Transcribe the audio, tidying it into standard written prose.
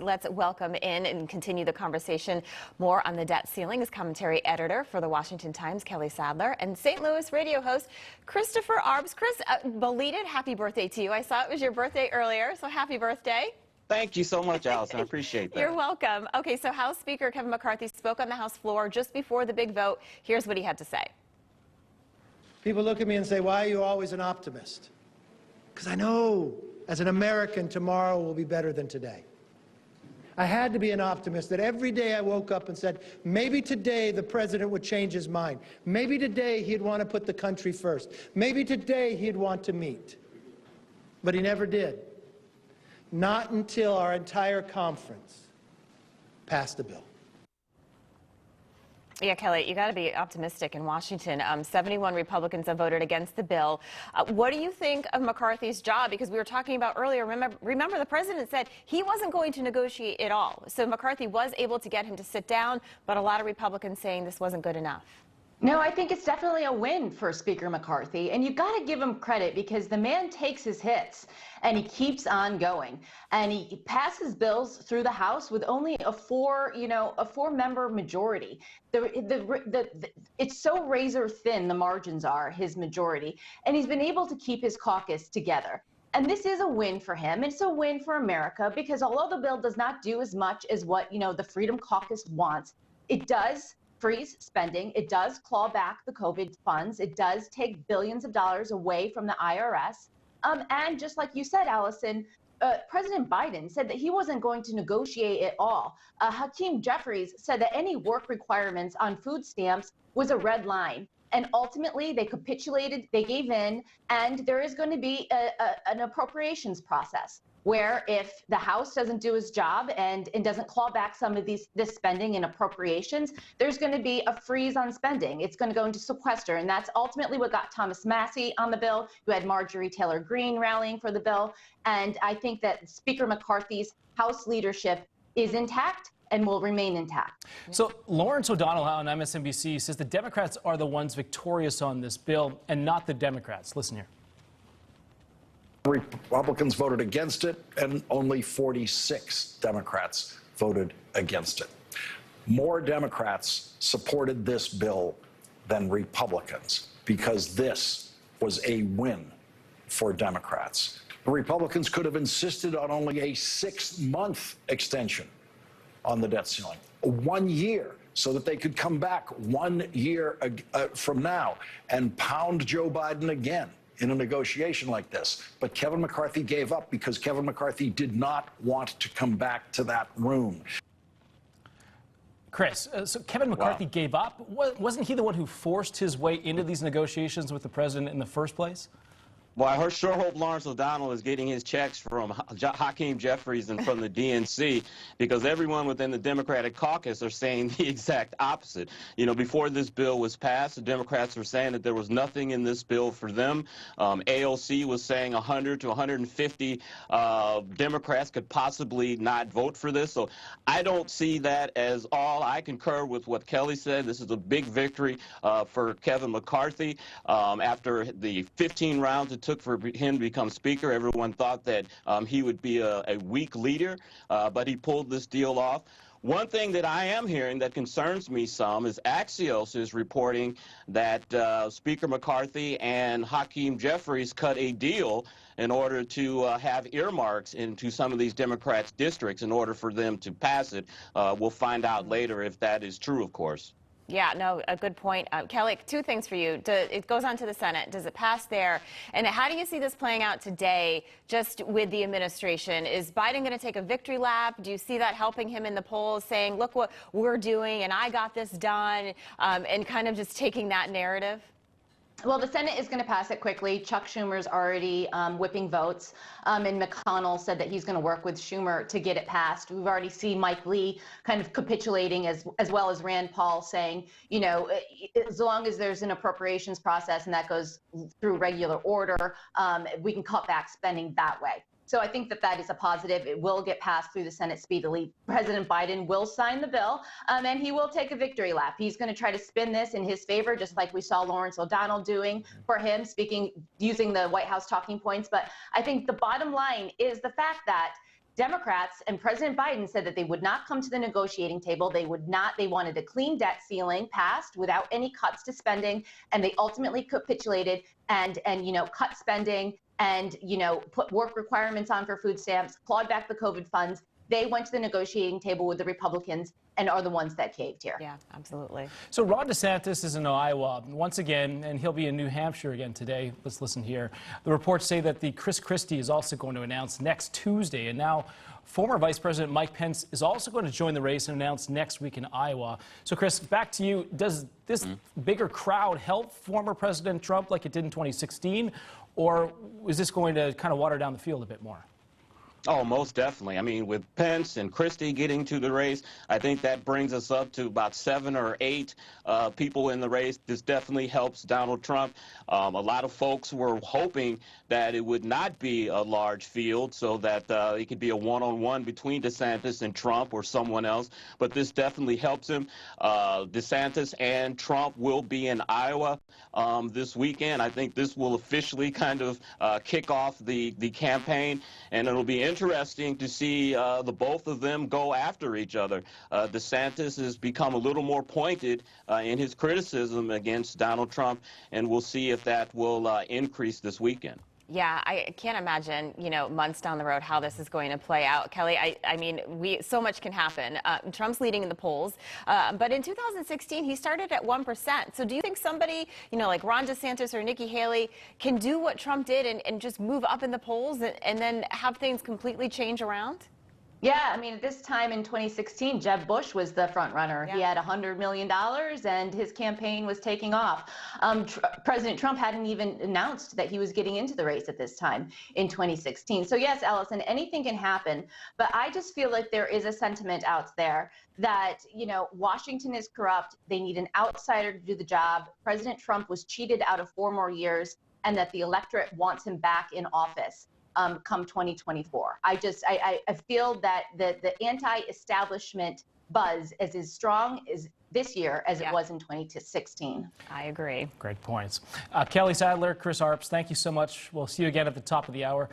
Let's welcome in and continue the conversation more on the debt ceiling is commentary editor for the Washington Times, Kelly Sadler, and St. Louis radio host Christopher Arps. Chris, belated happy birthday to you. I saw it was your birthday earlier, so happy birthday. Thank you so much, Allison. I appreciate that. You're welcome. Okay, so House Speaker Kevin McCarthy spoke on the House floor just before the big vote. Here's what he had to say. People look at me and say, why are you always an optimist? Because I know, as an American, tomorrow will be better than today. I had to be an optimist that every day I woke up and said, maybe today the president would change his mind. Maybe today he'd want to put the country first. Maybe today he'd want to meet. But he never did. Not until our entire conference passed the bill. Yeah, Kelly, you got to be optimistic in Washington. 71 Republicans have voted against the bill. What do you think of McCarthy's job? Because we were talking about earlier, remember the president said he wasn't going to negotiate at all. So McCarthy was able to get him to sit down, but a lot of Republicans saying this wasn't good enough. No, I think it's definitely a win for Speaker McCarthy, and you've got to give him credit because the man takes his hits and he keeps on going, and he passes bills through the House with only a four-member majority. It's so razor thin, the margins are, his majority, and he's been able to keep his caucus together. And this is a win for him. It's a win for America because although the bill does not do as much as what, the Freedom Caucus wants, it does freeze spending. It does claw back the COVID funds. It does take billions of dollars away from the IRS. And just like you said, Allison, President Biden said that he wasn't going to negotiate at all. Hakeem Jeffries said that any work requirements on food stamps was a red line. And ultimately, they capitulated, they gave in, and there is going to be an appropriations process where if the House doesn't do its job and doesn't claw back some of this spending and appropriations, there's going to be a freeze on spending. It's going to go into sequester, and that's ultimately what got Thomas Massie on the bill. You had Marjorie Taylor Greene rallying for the bill, and I think that Speaker McCarthy's House leadership is intact and will remain intact. So Lawrence O'Donnell on MSNBC says the Democrats are the ones victorious on this bill and not the Democrats. Listen here. Republicans voted against it, and only 46 Democrats voted against it. More Democrats supported this bill than Republicans because this was a win for Democrats. The Republicans could have insisted on only a 6-month extension on the debt ceiling, 1 year, so that they could come back 1 year from now and pound Joe Biden again in a negotiation like this. But Kevin McCarthy gave up because Kevin McCarthy did not want to come back to that room. Chris, so Kevin McCarthy gave up? Wasn't he the one who forced his way into these negotiations with the president in the first place? Well, I sure hope Lawrence O'Donnell is getting his checks from Hakeem Jeffries and from the DNC, because everyone within the Democratic caucus are saying the exact opposite. Before this bill was passed, the Democrats were saying that there was nothing in this bill for them. AOC was saying 100 to 150 Democrats could possibly not vote for this. So I don't see that as all. I concur with what Kelly said. This is a big victory for Kevin McCarthy. After the 15 rounds it took for him to become Speaker, everyone thought that he would be a weak leader, but he pulled this deal off. One thing that I am hearing that concerns me some is Axios is reporting that Speaker McCarthy and Hakeem Jeffries cut a deal in order to have earmarks into some of these Democrats' districts in order for them to pass it. We'll find out later if that is true, of course. Yeah, no, a good point. Kelly, two things for you. It goes on to the Senate. Does it pass there? And how do you see this playing out today just with the administration? Is Biden going to take a victory lap? Do you see that helping him in the polls, saying, look what we're doing and I got this done, and kind of just taking that narrative? Well, the Senate is going to pass it quickly. Chuck Schumer's already whipping votes, and McConnell said that he's going to work with Schumer to get it passed. We've already seen Mike Lee kind of capitulating, as well as Rand Paul saying, as long as there's an appropriations process and that goes through regular order, we can cut back spending that way. So I think that that is a positive. It will get passed through the Senate speedily. President Biden will sign the bill, and he will take a victory lap. He's going to try to spin this in his favor, just like we saw Lawrence O'Donnell doing for him, using the White House talking points. But I think the bottom line is the fact that Democrats and President Biden said that they would not come to the negotiating table. They wanted a clean debt ceiling passed without any cuts to spending, and they ultimately capitulated and cut spending and put work requirements on for food stamps, clawed back the COVID funds. They went to the negotiating table with the Republicans and are the ones that caved here. Yeah, absolutely. So Ron DeSantis is in Iowa once again, and he'll be in New Hampshire again today. Let's listen here. The reports say that the Chris Christie is also going to announce next Tuesday, and now former Vice President Mike Pence is also going to join the race and announce next week in Iowa. So Chris, back to you. Does this bigger crowd help former President Trump like it did in 2016, or is this going to kind of water down the field a bit more? Oh, most definitely. I mean, with Pence and Christie getting to the race, I think that brings us up to about 7 or 8 people in the race. This definitely helps Donald Trump. A lot of folks were hoping that it would not be a large field so that it could be a one-on-one between DeSantis and Trump or someone else, but this definitely helps him. DeSantis and Trump will be in Iowa this weekend. I think this will officially kind of kick off the campaign, and it'll be interesting to see the both of them go after each other. DeSantis has become a little more pointed in his criticism against Donald Trump, and we'll see if that will increase this weekend. Yeah, I can't imagine, months down the road how this is going to play out. Kelly, I mean, so much can happen. Trump's leading in the polls, but in 2016, he started at 1%. So do you think somebody, like Ron DeSantis or Nikki Haley can do what Trump did and just move up in the polls and then have things completely change around? Yeah, I mean, at this time in 2016, Jeb Bush was the front runner. Yeah. He had $100 million and his campaign was taking off. President Trump hadn't even announced that he was getting into the race at this time in 2016. So yes, Allison, anything can happen. But I just feel like there is a sentiment out there that, Washington is corrupt. They need an outsider to do the job. President Trump was cheated out of 4 more years, and that the electorate wants him back in office. Come 2024. I feel that the anti-establishment buzz is as strong as this year as it was in 2016. I agree. Great points. Kelly Sadler, Chris Arps, thank you so much. We'll see you again at the top of the hour.